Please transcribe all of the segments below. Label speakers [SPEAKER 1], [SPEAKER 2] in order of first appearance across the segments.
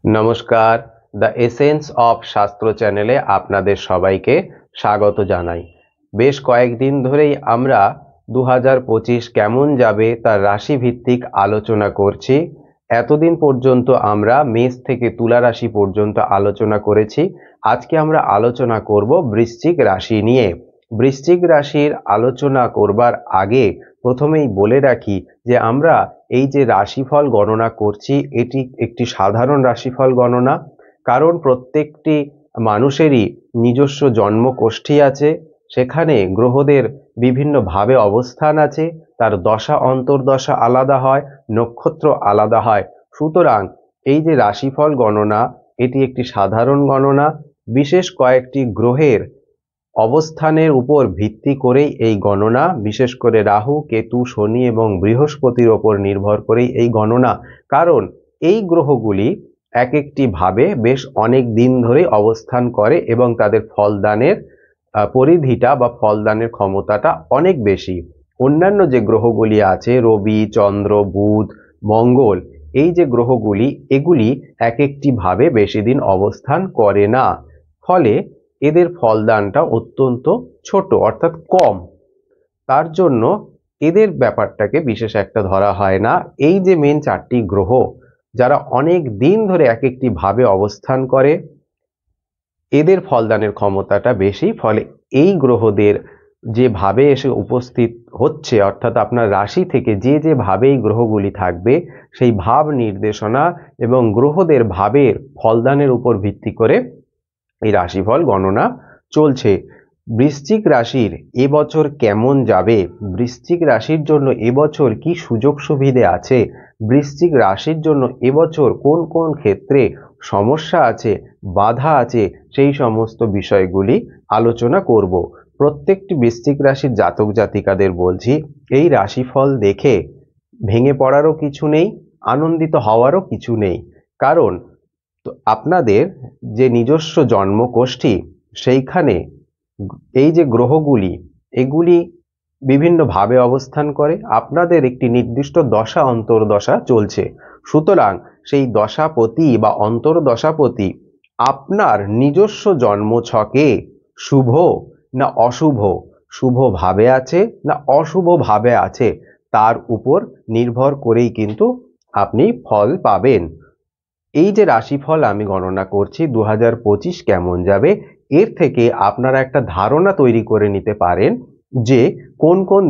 [SPEAKER 1] নমস্কার, the essence of শাস্ত্র চ্যানেলে আপনাদের সবাইকে স্বাগত জানাই। বেশ কয়েকদিন ধরেই আমরা 2025 কেমন যাবে তার রাশিভিত্তিক আলোচনা করছি। এতদিন পর্যন্ত আমরা মেষ থেকে তুলা রাশি পর্যন্ত আলোচনা করেছি। আজকে আমরা আলোচনা করব বৃশ্চিক রাশি নিয়ে। বৃশ্চিক রাশির আলোচনা করবার আগে প্রথমেই বলে রাখি যে আমরা এই যে রাশিফল গণনা করছি এটি একটি সাধারণ রাশিফল গণনা, কারণ প্রত্যেকটি মানুষেরই নিজস্ব জন্মকোষ্ঠী আছে, সেখানে গ্রহদের বিভিন্নভাবে অবস্থান আছে, তার দশা অন্তর্দশা আলাদা হয়, নক্ষত্র আলাদা হয়। সুতরাং এই যে রাশিফল গণনা এটি একটি সাধারণ গণনা। বিশেষ কয়েকটি গ্রহের অবস্থানের উপর ভিত্তি করেই এই গণনা, বিশেষ করে রাহু, কেতু, শনি এবং বৃহস্পতির ওপর নির্ভর করেই এই গণনা। কারণ এই গ্রহগুলি এক একটি ভাবে বেশ অনেক দিন ধরে অবস্থান করে এবং তাদের ফলদানের পরিধিটা বা ফলদানের ক্ষমতাটা অনেক বেশি। অন্যান্য যে গ্রহগুলি আছে, রবি, চন্দ্র, বুধ, মঙ্গল, এই যে গ্রহগুলি এগুলি এক একটি ভাবে বেশি দিন অবস্থান করে না, ফলে এদের ফলদানটা অত্যন্ত ছোট অর্থাৎ কম। তার জন্য এদের ব্যাপারটাকে বিশেষ একটা ধরা হয় না। এই যে মেন চারটি গ্রহ যারা অনেক দিন ধরে এক একটি ভাবে অবস্থান করে, এদের ফলদানের ক্ষমতাটা বেশি, ফলে এই গ্রহদের যে ভাবে এসে উপস্থিত হচ্ছে অর্থাৎ আপনার রাশি থেকে যে যে ভাবে এই গ্রহগুলি থাকবে সেই ভাব নির্দেশনা এবং গ্রহদের ভাবের ফলদানের উপর ভিত্তি করে এই রাশিফল গণনা চলছে। বৃশ্চিক রাশির এবছর কেমন যাবে, বৃশ্চিক রাশির জন্য এবছর কি সুযোগ সুবিধে আছে, বৃশ্চিক রাশির জন্য এবছর কোন কোন ক্ষেত্রে সমস্যা আছে, বাধা আছে, সেই সমস্ত বিষয়গুলি আলোচনা করব। প্রত্যেকটি বৃশ্চিক রাশির জাতক জাতিকাদের বলছি, এই রাশিফল দেখে ভেঙে পড়ারও কিছু নেই, আনন্দিত হওয়ারও কিছু নেই। কারণ তো আপনাদের যে নিজস্ব জন্মকোষ্ঠী সেইখানে এই যে গ্রহগুলি এগুলি বিভিন্নভাবে অবস্থান করে, আপনাদের একটি নির্দিষ্ট দশা অন্তর্দশা চলছে। সুতরাং সেই দশাপতি বা অন্তর্দশাপতি আপনার নিজস্ব জন্মছকে শুভ না অশুভ, শুভ ভাবে আছে না অশুভ ভাবে আছে, তার উপর নির্ভর করেই কিন্তু আপনি ফল পাবেন। এই যে রাশিফল আমি গণনা করছি 2025 কেমন যাবে, এর থেকে আপনারা একটা ধারণা তৈরি করে নিতে পারেন যে কোন কোন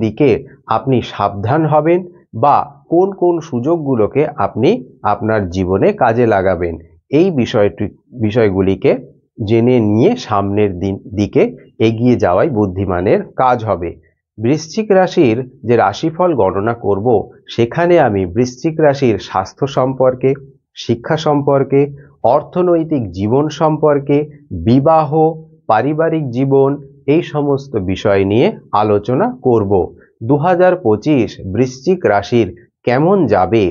[SPEAKER 1] দিকে আপনি সাবধান হবেন বা কোন কোন সুযোগগুলোকে আপনি আপনার জীবনে কাজে লাগাবেন। এই বিষয়গুলিকে জেনে নিয়ে সামনের দিকে এগিয়ে যাওয়াই বুদ্ধিমানের কাজ হবে। বৃশ্চিক রাশির যে রাশিফল গণনা করব সেখানে আমি বৃশ্চিক রাশির স্বাস্থ্য সম্পর্কে, শিক্ষা সম্পর্কে, অর্থনৈতিক জীবন সম্পর্কে, বিবাহ, পারিবারিক জীবন, এই সমস্ত বিষয় নিয়ে আলোচনা করব। 2025 বৃশ্চিক রাশির কেমন যাবে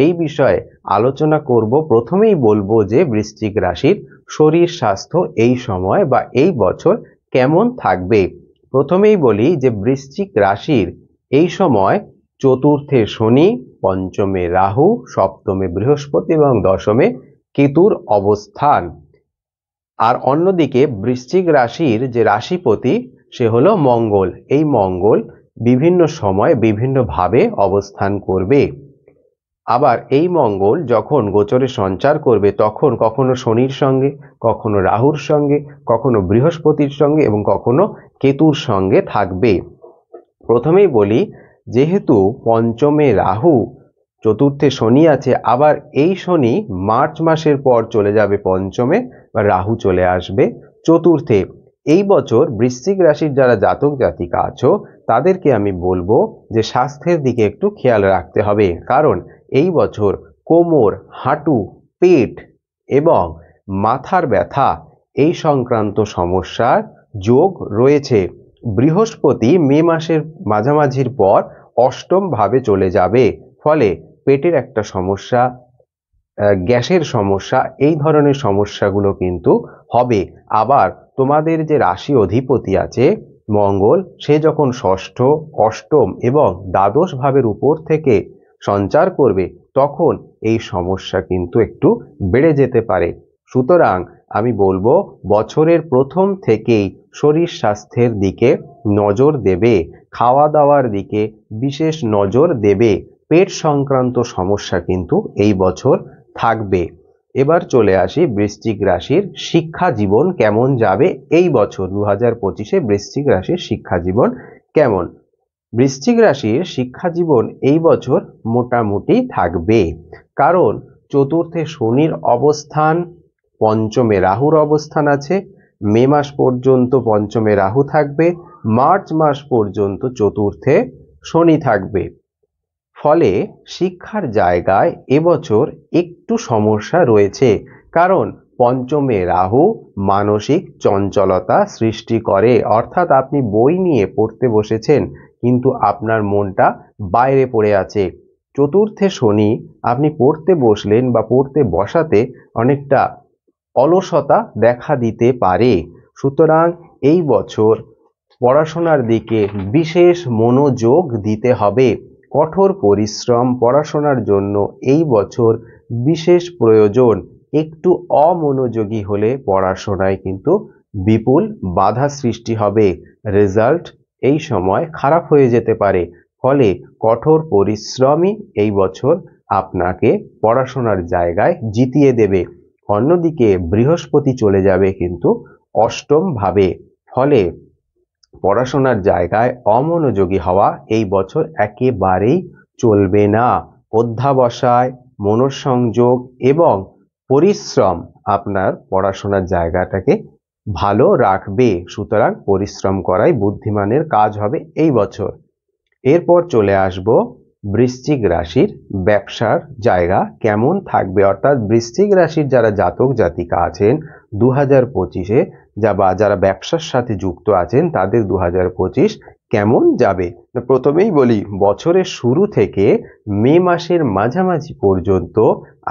[SPEAKER 1] এই বিষয়ে আলোচনা করব। প্রথমেই বলবো যে বৃশ্চিক রাশির শরীর স্বাস্থ্য এই সময় বা এই বছর কেমন থাকবে। প্রথমেই বলি যে বৃশ্চিক রাশির এই সময় চতুর্থে শনি, পঞ্চমে রাহু, সপ্তমে বৃহস্পতি এবং দশমে কেতুর অবস্থান। আর অন্যদিকে বৃশ্চিক রাশির যে রাশিপতি সে হলো মঙ্গল। এই মঙ্গল বিভিন্ন সময় বিভিন্নভাবে অবস্থান করবে। আবার এই মঙ্গল যখন গোচরে সঞ্চার করবে তখন কখনো শনির সঙ্গে, কখনো রাহুর সঙ্গে, কখনো বৃহস্পতির সঙ্গে এবং কখনো কেতুর সঙ্গে থাকবে। প্রথমেই বলি, যেহেতু পঞ্চমে রাহু, চতুর্থে শনি আছে, আবার এই শনি মার্চ মাসের পর চলে যাবে পঞ্চমে বা রাহু চলে আসবে চতুর্থে। এই বছর বৃশ্চিক রাশির যারা জাতক জাতিকা আছো তাদেরকে আমি বলবো যে স্বাস্থ্যের দিকে একটু খেয়াল রাখতে হবে, কারণ এই বছর কোমর, হাঁটু, পেট এবং মাথার ব্যথা এই সংক্রান্ত সমস্যার যোগ রয়েছে। বৃহস্পতি মে মাসের মাঝামাঝির পর অষ্টম ভাবে চলে যাবে, ফলে পেটের একটা সমস্যা, গ্যাসের সমস্যা, এই ধরনের সমস্যাগুলো কিন্তু হবে। আবার তোমাদের যে রাশি অধিপতি আছে মঙ্গল, সে যখন ষষ্ঠ, অষ্টম এবং দ্বাদশ ভাবের উপর থেকে সঞ্চার করবে, তখন এই সমস্যা কিন্তু একটু বেড়ে যেতে পারে। সুতরাং আমি বলবো বছরের প্রথম থেকেই শরীর স্বাস্থ্যের দিকে নজর দেবে, খাওয়া দাওয়ার দিকে বিশেষ নজর দেবে। পেট সংক্রান্ত সমস্যা কিন্তু এই বছর থাকবে। এবার চলে আসি বৃশ্চিক রাশির শিক্ষা জীবন কেমন যাবে এই বছর 2025-এ বৃশ্চিক রাশির শিক্ষা জীবন কেমন। বৃশ্চিক রাশির শিক্ষা জীবন এই বছর মোটামুটি থাকবে, কারণ চতুর্থে শনির অবস্থান, পঞ্চমে রাহুর অবস্থান আছে। মে মাস পর্যন্ত পঞ্চমে রাহু থাকবে, মার্চ মাস পর্যন্ত চতুর্থে শনি থাকবে। ফলে শিক্ষার জায়গায় এবছর একটু সমস্যা রয়েছে, কারণ পঞ্চমে রাহু মানসিক চঞ্চলতা সৃষ্টি করে। অর্থাৎ আপনি বই নিয়ে পড়তে বসেছেন কিন্তু আপনার মনটা বাইরে পড়ে আছে। চতুর্থে শনি আপনি পড়তে বসলেন বা পড়তে বসাতে অনেকটা অলসতা দেখা দিতে পারে। সুতরাং এই বছর পড়াশোনার দিকে বিশেষ মনোযোগ দিতে হবে। কঠোর পরিশ্রম পড়াশোনার জন্য এই বছর বিশেষ প্রয়োজন। একটু অমনোযোগী হলে পড়াশোনায় কিন্তু বিপুল বাধা সৃষ্টি হবে, রেজাল্ট এই সময় খারাপ হয়ে যেতে পারে। ফলে কঠোর পরিশ্রমই এই বছর আপনাকে পড়াশোনার জায়গায় জিতিয়ে দেবে। অন্যদিকে বৃহস্পতি চলে যাবে কিন্তু অষ্টম ভাবে, ফলে পড়াশোনার জায়গায় অমনোযোগী হওয়া এই বছর একেবারেই চলবে না। অধ্যাবসায়, মনঃসংযোগ এবং পরিশ্রম আপনার পড়াশোনার জায়গাটাকে ভালো রাখবে। সুতরাং পরিশ্রম করাই বুদ্ধিমানের কাজ হবে এই বছর। এরপর চলে আসব বৃশ্চিক রাশির ব্যবসার জায়গা কেমন থাকবে, অর্থাৎ বৃশ্চিক রাশির যারা জাতক জাতিকা আছেন 2025-এ যারা ব্যবসার সাথে যুক্ত আছেন তাদের 2025 কেমন যাবে। প্রথমেই বলি বছরের শুরু থেকে মে মাসের মাঝামাঝি পর্যন্ত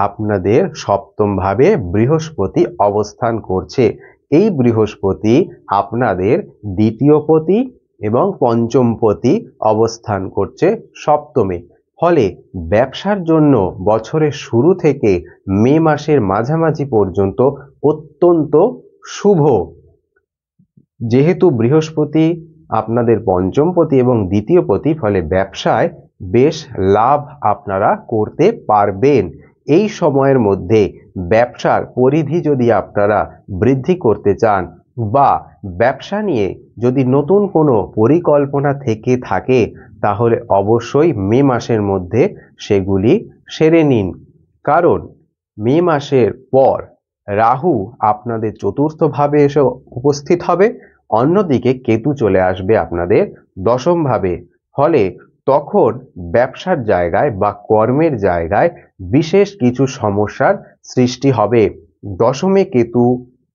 [SPEAKER 1] আপনাদের সপ্তম ভাবে বৃহস্পতি অবস্থান করছে। এই বৃহস্পতি আপনাদের দ্বিতীয়পতি এবং পঞ্চমপতি অবস্থান করছে সপ্তমে। ফলে ব্যবসার জন্য বছরের শুরু থেকে মে মাসের মাঝামাঝি পর্যন্ত অত্যন্ত শুভ। যেহেতু বৃহস্পতি আপনাদের পঞ্চমপতি এবং দ্বিতীয়পতি, ফলে ব্যবসায় বেশ লাভ আপনারা করতে পারবেন। এই সময়ের মধ্যে ব্যবসার পরিধি যদি আপনারা বৃদ্ধি করতে চান বা ব্যবসা নিয়ে যদি নতুন কোনো পরিকল্পনা থেকে থাকে তাহলে অবশ্যই মে মাসের মধ্যে সেগুলি সেরে নিন। কারণ মে মাসের পর রাহু আপনাদের চতুর্থ ভাবে এসে উপস্থিত হবে, অন্যদিকে কেতু চলে আসবে আপনাদের দশম ভাবে। ফলে তখন ব্যবসার জায়গায় বা কর্মের জায়গায় বিশেষ কিছু সমস্যার সৃষ্টি হবে। দশমে কেতু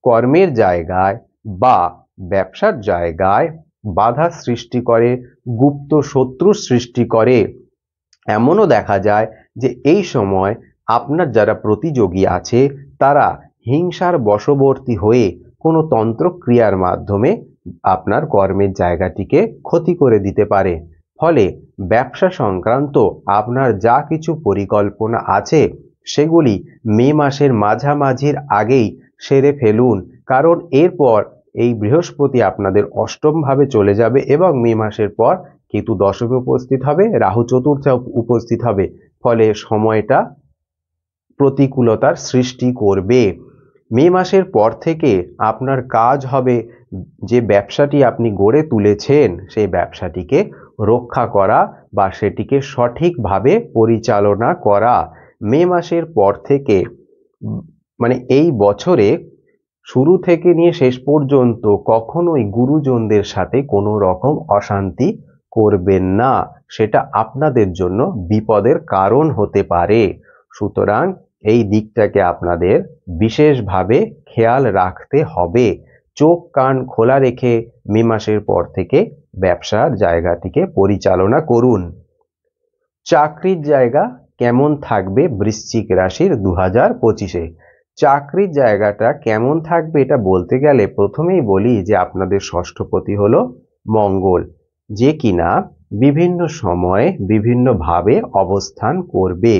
[SPEAKER 1] কর্মের জায়গায় বা ব্যবসার জায়গায় বাধা সৃষ্টি করে, গুপ্ত শত্রু সৃষ্টি করে। এমনও দেখা যায় যে এই সময় আপনার যারা প্রতিযোগী আছে তারা হিংসার বশবর্তী হয়ে কোনো তন্ত্রক্রিয়ার মাধ্যমে আপনার কর্মের জায়গাটিকে ক্ষতি করে দিতে পারে। ফলে ব্যবসা সংক্রান্ত আপনার যা কিছু পরিকল্পনা আছে সেগুলি মে মাসের মাঝামাঝির আগেই সেরে ফেলুন, কারণ এরপর এই বৃহস্পতি আপনাদের অষ্টম ভাবে চলে যাবে এবং মে মাসের পর কেতু দশমে উপস্থিত হবে, রাহু চতুর্থে উপস্থিত হবে। ফলে সময়টা প্রতিকূলতার সৃষ্টি করবে। মে মাসের পর থেকে আপনার কাজ হবে যে ব্যবসাটি আপনি গড়ে তুলেছেন সেই ব্যবসাটিকে রক্ষা করা বা সেটিকে সঠিকভাবে পরিচালনা করা। মে মাসের পর থেকে মানে এই বছরে শুরু থেকে নিয়ে শেষ পর্যন্ত কখনোই গুরুজনদের সাথে কোনো রকম অশান্তি করবেন না, সেটা আপনাদের জন্য বিপদের কারণ হতে পারে। সুতরাং এই দিকটাকে আপনাদের বিশেষভাবে খেয়াল রাখতে হবে। চোখ কান খোলা রেখে মে মাসের পর থেকে ব্যবসার জায়গাটিকে পরিচালনা করুন। চাকরির জায়গা কেমন থাকবে বৃশ্চিক রাশির 2025-এ? চাকরির জায়গাটা কেমন থাকবে এটা বলতে গেলে প্রথমেই বলি যে আপনাদের ষষ্ঠপতি হলো মঙ্গল, যে কিনা বিভিন্ন সময়ে বিভিন্নভাবে অবস্থান করবে।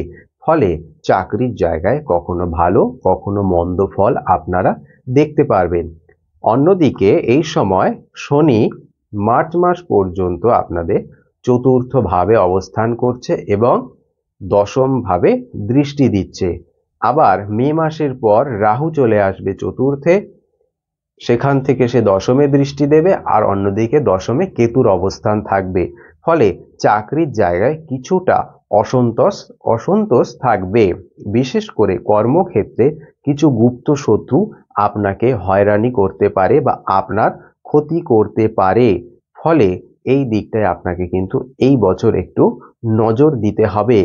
[SPEAKER 1] ফলে চাকরির জায়গায় কখনো ভালো কখনো মন্দ ফল আপনারা দেখতে পারবেন। অন্যদিকে এই সময় শনি মার্চ মাস পর্যন্ত আপনাদের চতুর্থ ভাবে অবস্থান করছে এবং দশম ভাবে দৃষ্টি দিচ্ছে। আবার মে মাসের পর রাহু চলে আসবে চতুর্থে, সেখান থেকে সে দশমে দৃষ্টি দেবে, আর অন্যদিকে দশমে কেতুর অবস্থান থাকবে। ফলে চাকরির জায়গায় কিছুটা অসন্তোষ থাকবে। বিশেষ করে কর্মক্ষেত্রে কিছু গুপ্ত শত্রু আপনাকে হয়রানি করতে পারে বা আপনার ক্ষতি করতে পারে। ফলে এই দিকটায় আপনাকে কিন্তু এই বছর একটু নজর দিতে হবে।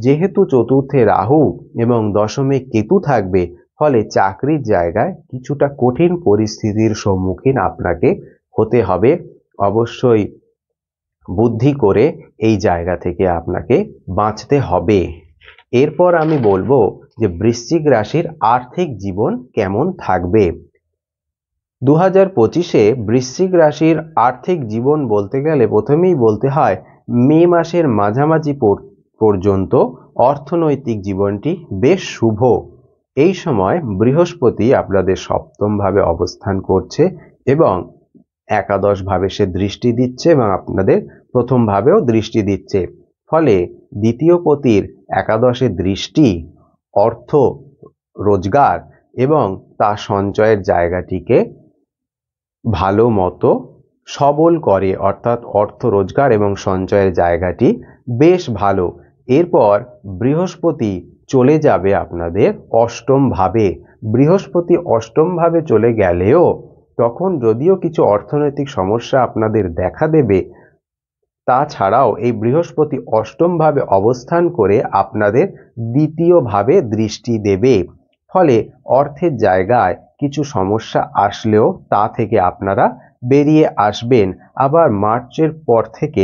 [SPEAKER 1] যেহেতু চতুর্থে রাহু এবং দশমে কেতু থাকবে, ফলে চাকরির জায়গায় কিছুটা কঠিন পরিস্থিতির সম্মুখীন আপনাকে হতে হবে। অবশ্যই বুদ্ধি করে এই জায়গা থেকে আপনাকে বাঁচতে হবে। এরপর আমি বলবো যে বৃশ্চিক রাশির আর্থিক জীবন কেমন থাকবে। 2025-এ বৃশ্চিক রাশির আর্থিক জীবন বলতে গেলে প্রথমেই বলতে হয় মে মাসের মাঝামাঝি পর্যন্ত অর্থনৈতিক জীবনটি বেশ শুভ। এই সময় বৃহস্পতি আপনাদের সপ্তম ভাবে অবস্থান করছে এবং একাদশ ভাবে সে দৃষ্টি দিচ্ছে এবং আপনাদের প্রথম ভাবেও দৃষ্টি দিচ্ছে। ফলে দ্বিতীয় পতির একাদশে দৃষ্টি অর্থ রোজগার এবং তার সঞ্চয়ের জায়গাটিকে ভালো মতো সবল করে, অর্থাৎ অর্থ রোজগার এবং সঞ্চয়ের জায়গাটি বেশ ভালো। এরপর বৃহস্পতি চলে যাবে আপনাদের অষ্টম ভাবে। বৃহস্পতি অষ্টম ভাবে চলে গেলেও তখন যদিও কিছু অর্থনৈতিক সমস্যা আপনাদের দেখা দেবে, তাছাড়াও এই বৃহস্পতি অষ্টম ভাবে অবস্থান করে আপনাদের দ্বিতীয় ভাবে দৃষ্টি দেবে। ফলে অর্থের জায়গায় কিছু সমস্যা আসলেও তা থেকে আপনারা বেরিয়ে আসবেন। আবার মার্চের পর থেকে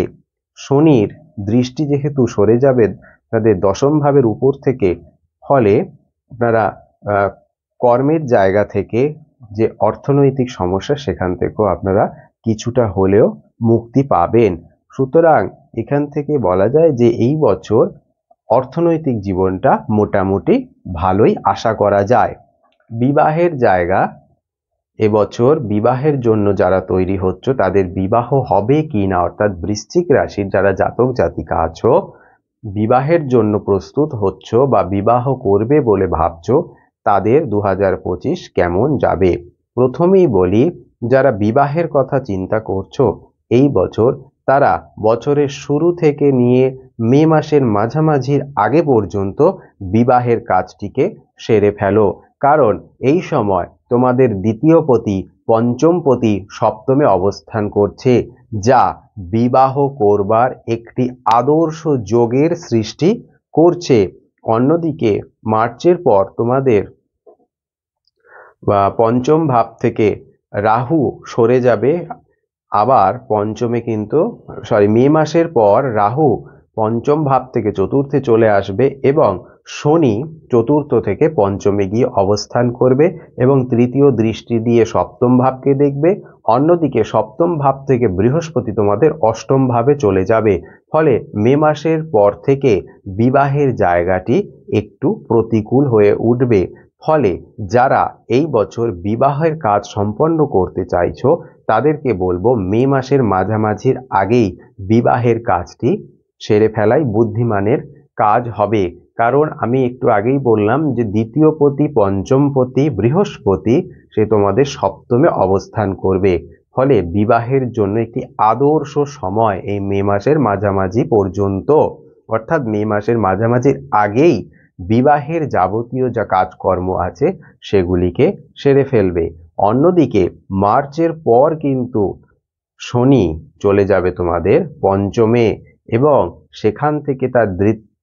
[SPEAKER 1] শনির দৃষ্টি যেহেতু সরে যাবে তাদের দশম ভাবের উপর থেকে, ফলে আপনারা কর্মের জায়গা থেকে যে অর্থনৈতিক সমস্যা সেখান থেকেও আপনারা কিছুটা হলেও মুক্তি পাবেন। সুতরাং এখান থেকে বলা যায় যে এই বছর অর্থনৈতিক জীবনটা মোটামুটি ভালোই আশা করা যায়। বিবাহের জায়গা, এবছর বিবাহের জন্য যারা তৈরি হচ্ছে তাদের বিবাহ হবে কি না, অর্থাৎ বৃশ্চিক রাশির যারা জাতক জাতিকা আছো বিবাহের জন্য প্রস্তুত হচ্ছ বা বিবাহ করবে বলে ভাবছো, তাদের 2025 কেমন যাবে। প্রথমেই বলি, যারা বিবাহের কথা চিন্তা করছো এই বছর, তারা বছরের শুরু থেকে নিয়ে মে মাসের মাঝামাঝির আগে পর্যন্ত বিবাহের কাজটিকে সেরে ফেলো। কারণ এই সময় তোমাদের দ্বিতীয় পতি পঞ্চম পতি সপ্তমে অবস্থান করছে, যা বিবাহ করবার একটি আদর্শ যোগের সৃষ্টি করছে। অন্যদিকে মার্চের পর তোমাদের পঞ্চম ভাব থেকে রাহু সরে যাবে। আবার পঞ্চমে কিন্তু মে মাসের পর রাহু পঞ্চম ভাব থেকে চতুর্থে চলে আসবে এবং শনি চতুর্থ থেকে পঞ্চমে গিয়ে অবস্থান করবে এবং তৃতীয় দৃষ্টি দিয়ে সপ্তম ভাবকে দেখবে। অন্যদিকে সপ্তম ভাব থেকে বৃহস্পতি তোমাদের অষ্টম ভাবে চলে যাবে। ফলে মে মাসের পর থেকে বিবাহের জায়গাটি একটু প্রতিকূল হয়ে উঠবে। ফলে যারা এই বছর বিবাহের কাজ সম্পন্ন করতে চাইছো তাদেরকে বলবো মে মাসের মাঝামাঝির আগেই বিবাহের কাজটি সেরে ফেলাই বুদ্ধিমানের কাজ হবে। কারণ আমি একটু আগেই বললাম যে দ্বিতীয় পতি পঞ্চম পতি বৃহস্পতি সে তোমাদের সপ্তমে অবস্থান করবে। ফলে বিবাহের জন্য একটি আদর্শ সময় এই মে মাসের মাঝামাঝি পর্যন্ত, অর্থাৎ মে মাসের মাঝামাঝির আগেই বিবাহের যাবতীয় যা কাজকর্ম আছে সেগুলিকে সেরে ফেলবে। অন্যদিকে মার্চের পর কিন্তু শনি চলে যাবে তোমাদের পঞ্চমে এবং সেখান থেকে তার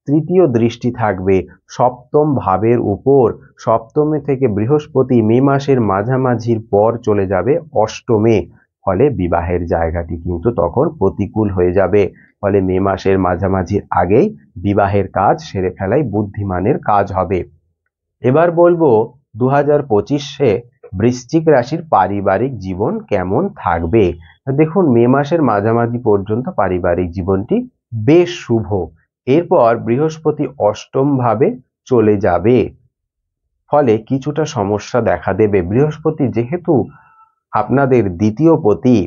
[SPEAKER 1] তৃতীয় দৃষ্টি থাকবে সপ্তম ভাবের উপর। সপ্তমে থেকে বৃহস্পতি মে মাসের মাঝামাঝির পর চলে যাবে অষ্টমে। ফলে বিবাহের জায়গাটি কিন্তু তখন প্রতিকূল হয়ে যাবে। ফলে মে মাসের মাঝামাঝির আগেই বিবাহের কাজ সেরে ফেলাই বুদ্ধিমানের কাজ হবে। এবার বলবো 2025-এ বৃশ্চিক রাশির পারিবারিক জীবন কেমন থাকবে। দেখুন, মে মাসের মাঝামাঝি পর্যন্ত পারিবারিক জীবনটি বেশ শুভ। এরপর বৃহস্পতি অষ্টম ভাবে চলে যাবে, ফলে কিছুটা সমস্যা দেখা দেবে। বৃহস্পতি যেহেতু আপনাদের দ্বিতীয় পতি,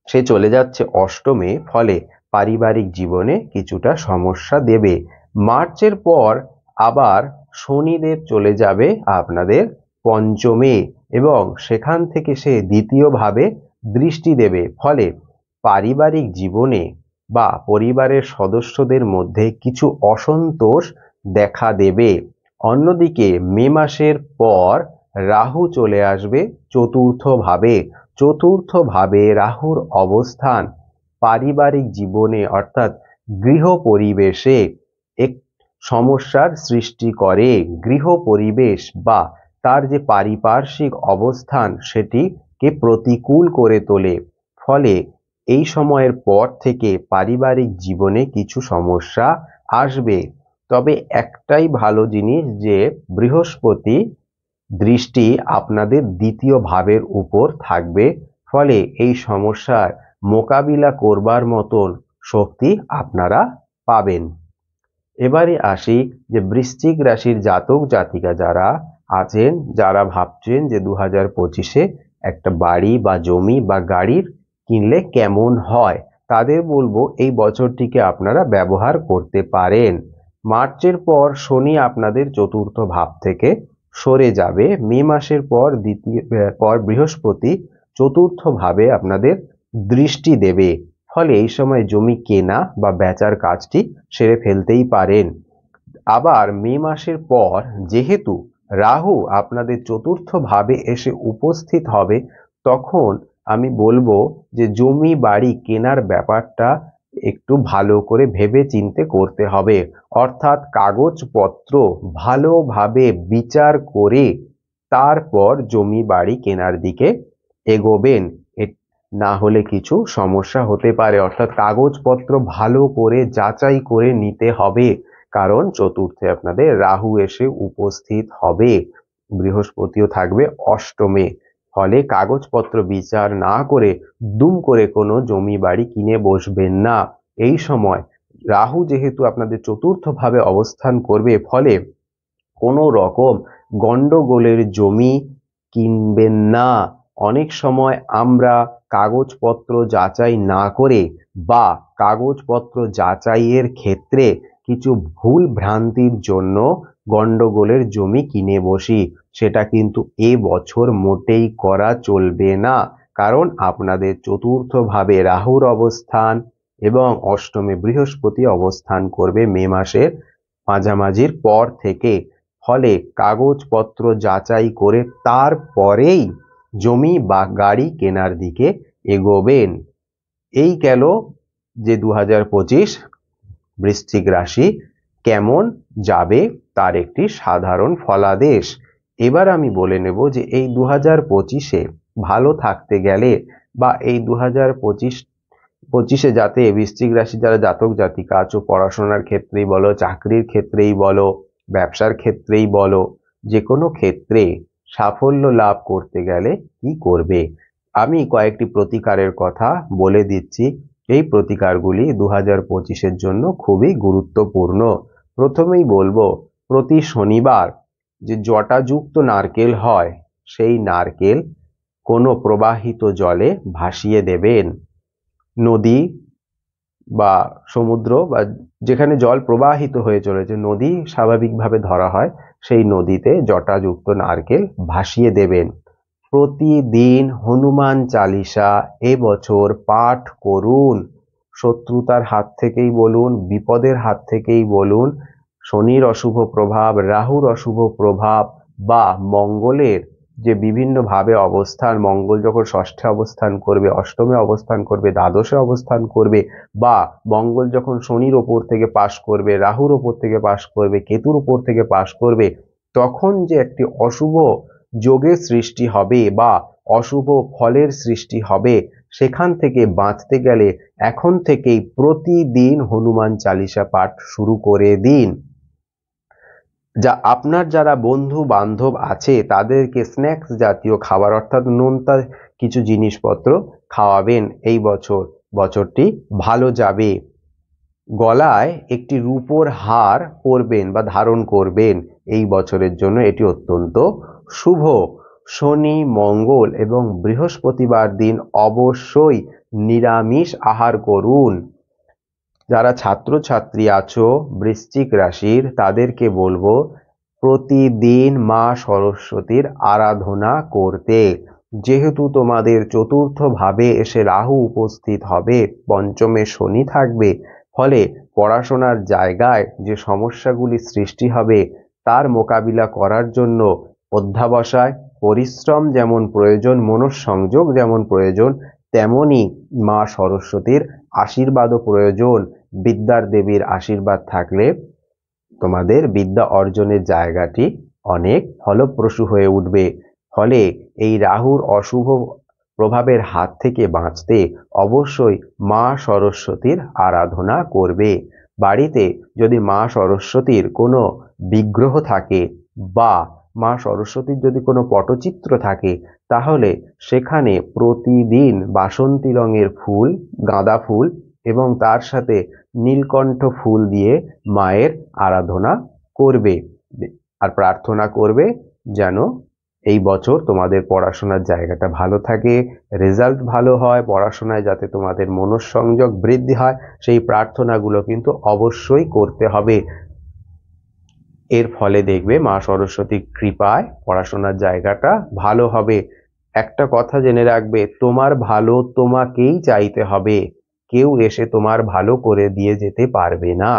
[SPEAKER 1] সে চলে যাচ্ছে অষ্টমে, ফলে পারিবারিক জীবনে কিছুটা সমস্যা দেবে। মার্চের পর আবার শনিদেব চলে যাবে আপনাদের পঞ্চমে এবং সেখান থেকে সে দ্বিতীয়ভাবে দৃষ্টি দেবে, ফলে পারিবারিক জীবনে বা পরিবারের সদস্যদের মধ্যে কিছু অসন্তোষ দেখা দেবে। অন্যদিকে মে মাসের পর রাহু চলে আসবে চতুর্থভাবে। চতুর্থভাবে রাহুর অবস্থান পারিবারিক জীবনে অর্থাৎ গৃহ পরিবেশে এক সমস্যার সৃষ্টি করে। গৃহ পরিবেশ বা তার যে পারিপার্শ্বিক অবস্থান সেটিকে প্রতিকূল করে তোলে, ফলে এই সময়ের পর থেকে পারিবারিক জীবনে কিছু সমস্যা আসবে। তবে একটাই ভালো জিনিস যে বৃহস্পতি দৃষ্টি আপনাদের দ্বিতীয় ভাবের উপর থাকবে, ফলে এই সমস্যার মোকাবিলা করবার মতন শক্তি আপনারা পাবেন। এবারে আসি যে বৃশ্চিক রাশির জাতক জাতিকা যারা আছেন, যারা ভাবছেন যে 2025-এ একটা বাড়ি বা জমি বা গাড়ির কিনলে কেমন হয়, তাদের বলবো এই বছরটিকে আপনারা ব্যবহার করতে পারেন। মার্চের পর শনি আপনাদের চতুর্থ ভাব থেকে সরে যাবে। মে মাসের পর বৃহস্পতি চতুর্থ ভাবে আপনাদের দৃষ্টি দেবে, ফলে এই সময় জমি কেনা বা বেচার কাজটি সেরে ফেলতেই পারেন। আবার মে মাসের পর যেহেতু রাহু আপনাদের চতুর্থ ভাবে এসে উপস্থিত হবে, তখন আমি বলবো যে জমি বাড়ি কেনার ব্যাপারটা একটু ভালো করে ভেবে চিন্তে করতে হবে, অর্থাৎ কাগজপত্র ভালোভাবে বিচার করে তারপর জমি বাড়ি কেনার দিকে এগোবেন। না হলে কিছু সমস্যা হতে পারে, অর্থাৎ কাগজপত্র ভালো করে যাচাই করে নিতে হবে, কারণ চতুর্থে আপনাদের রাহু এসে উপস্থিত হবে, বৃহস্পতিও থাকবে অষ্টমে, ফলে কাগজপত্র বিচার না করে দুম করে কোনো জমি বাড়ি কিনে বসবেন না। এই সময় রাহু যেহেতু আপনাদের চতুর্থ ভাবে অবস্থান করবে, ফলে কোনো রকম গন্ডগোলের জমি কিনবেন না। অনেক সময় আমরা কাগজপত্র যাচাই না করে বা কাগজপত্র যাচাইয়ের ক্ষেত্রে কিছু ভুল ভ্রান্তির জন্য গন্ডগোলের জমি কিনে বসি, সেটা কিন্তু এ বছর মোটেই করা চলবে না, কারণ আপনাদের চতুর্থ ভাবে রাহুর অবস্থান এবং অষ্টমে বৃহস্পতি অবস্থান করবে মে মাসের মাঝামাঝির পর থেকে, ফলে কাগজপত্র যাচাই করে তারপরেই জমি বা গাড়ি কেনার দিকে এগোবেন। এই গেল যে 2025 বৃশ্চিক রাশি কেমন যাবে তার একটি সাধারণ ফলাদেশ। এবার আমি বলে নেব যে এই 2025-এ ভালো থাকতে গেলে বা এই 2025-এ যাতে বৃশ্চিক রাশি যারা জাতক জাতিকা আছো, পড়াশোনার ক্ষেত্রেই বলো, চাকরির ক্ষেত্রেই বলো, ব্যবসার ক্ষেত্রেই বলো, যে কোনো ক্ষেত্রে সাফল্য লাভ করতে গেলে কি করবে, আমি কয়েকটি প্রতিকারের কথা বলে দিচ্ছি। এই প্রতিকারগুলি 2025-এর জন্য খুবই গুরুত্বপূর্ণ। প্রথমেই বলবো, প্রতি শনিবার যে জটাযুক্ত নারকেল হয়, সেই নারকেল কোনো প্রবাহিত জলে ভাসিয়ে দেবেন। নদী বা সমুদ্র বা যেখানে জল প্রবাহিত হয়ে চলেছে, নদী স্বাভাবিকভাবে ধরা হয়, সেই নদীতে জটাযুক্ত নারকেল ভাসিয়ে দেবেন। প্রতিদিন হনুমান চালিসা এবছর পাঠ করুন। শত্রুতার হাত থেকেই বলুন, বিপদের হাত থেকেই বলুন, শনির অশুভ প্রভাব, রাহুর অশুভ প্রভাব বা মঙ্গলের যে বিভিন্নভাবে অবস্থান, মঙ্গল যখন ষষ্ঠে অবস্থান করবে, অষ্টমে অবস্থান করবে, দ্বাদশে অবস্থান করবে, বা মঙ্গল যখন শনির ওপর থেকে পাশ করবে, রাহুর ওপর থেকে পাশ করবে, কেতুর ওপর থেকে পাশ করবে, তখন যে একটি অশুভ যোগের সৃষ্টি হবে বা অশুভ ফলের সৃষ্টি হবে, সেখান থেকে বাঁচতে গেলে এখন থেকেই প্রতিদিন হনুমান চালিসা পাঠ শুরু করে দিন। যা আপনার যারা বন্ধু বান্ধব আছে তাদেরকে স্ন্যাক্স জাতীয় খাবার অর্থাৎ নোনতা কিছু জিনিসপত্র খাওয়াবেন। এই বছরটি ভালো যাবে। গলায় একটি রূপোর হার পরবেন বা ধারণ করবেন। এই বছরের জন্য এটি অত্যন্ত শুভ। শনি, মঙ্গল এবং বৃহস্পতিবার দিন অবশ্যই নিরামিষ আহার করুন। যারা ছাত্রছাত্রী আছো বৃশ্চিক রাশির, তাদেরকে বলবো প্রতিদিন মা সরস্বতীর আরাধনা করতে। যেহেতু তোমাদের চতুর্থ ভাবে এসে রাহু উপস্থিত হবে, পঞ্চমে শনি থাকবে, ফলে পড়াশোনার জায়গায় যে সমস্যাগুলি সৃষ্টি হবে তার মোকাবিলা করার জন্য অধ্যাবসায়, পরিশ্রম যেমন প্রয়োজন, মনঃসংযোগ যেমন প্রয়োজন, তেমনি মা সরস্বতীর আশীর্বাদও প্রয়োজন। বিদ্যার দেবীর আশীর্বাদ থাকলে তোমাদের বিদ্যা অর্জনের জায়গাটি অনেক ফলপ্রসূ হয়ে উঠবে। ফলে এই রাহুর অশুভ প্রভাবের হাত থেকে বাঁচতে অবশ্যই মা সরস্বতীর আরাধনা করবে। বাড়িতে যদি মা সরস্বতীর কোনো বিগ্রহ থাকে বা মা সরস্বতীর যদি কোনো পটচিত্র থাকে, তাহলে সেখানে প্রতিদিন বাসন্তী রঙের ফুল, গাঁদা ফুল এবং তার সাথে নীলকণ্ঠ ফুল দিয়ে মায়ের আরাধনা করবে আর প্রার্থনা করবে যেন এই বছর তোমাদের পড়াশোনার জায়গাটা ভালো থাকে, রেজাল্ট ভালো হয়, পড়াশোনায় যাতে তোমাদের মনঃসংযোগ বৃদ্ধি হয়, সেই প্রার্থনাগুলো কিন্তু অবশ্যই করতে হবে। এর ফলে দেখবে মা সরস্বতীর কৃপায় পড়াশোনার জায়গাটা ভালো হবে। একটা কথা জেনে রাখবে, তোমার ভালো তোমাকেই চাইতে হবে। কেউ এসে তোমার ভালো করে দিয়ে যেতে পারবে না।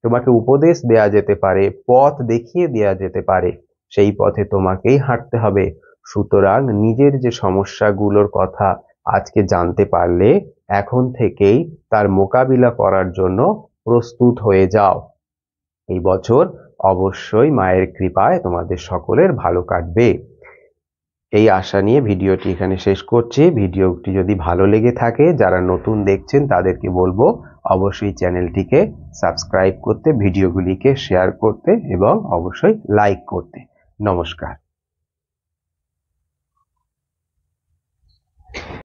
[SPEAKER 1] তোমাকে উপদেশ দেয়া যেতে পারে, পথ দেখিয়ে দেয়া যেতে পারে, সেই পথে তোমাকেই হাঁটতে হবে। সুতরাং নিজের যে সমস্যাগুলোর কথা আজকে জানতে পারলে, এখন থেকেই তার মোকাবিলা করার জন্য প্রস্তুত হয়ে যাও। এই বছর অবশ্যই মায়ের কৃপায় তোমাদের সকলের ভালো কাটবে। এই আশা নিয়ে ভিডিওটি এখানে শেষ করছি। ভিডিওটি যদি ভালো লেগে থাকে, যারা নতুন দেখছেন তাদেরকে বলবো অবশ্যই চ্যানেলটিকে সাবস্ক্রাইব করতে, ভিডিওগুলিকে শেয়ার করতে এবং অবশ্যই লাইক করতে। নমস্কার।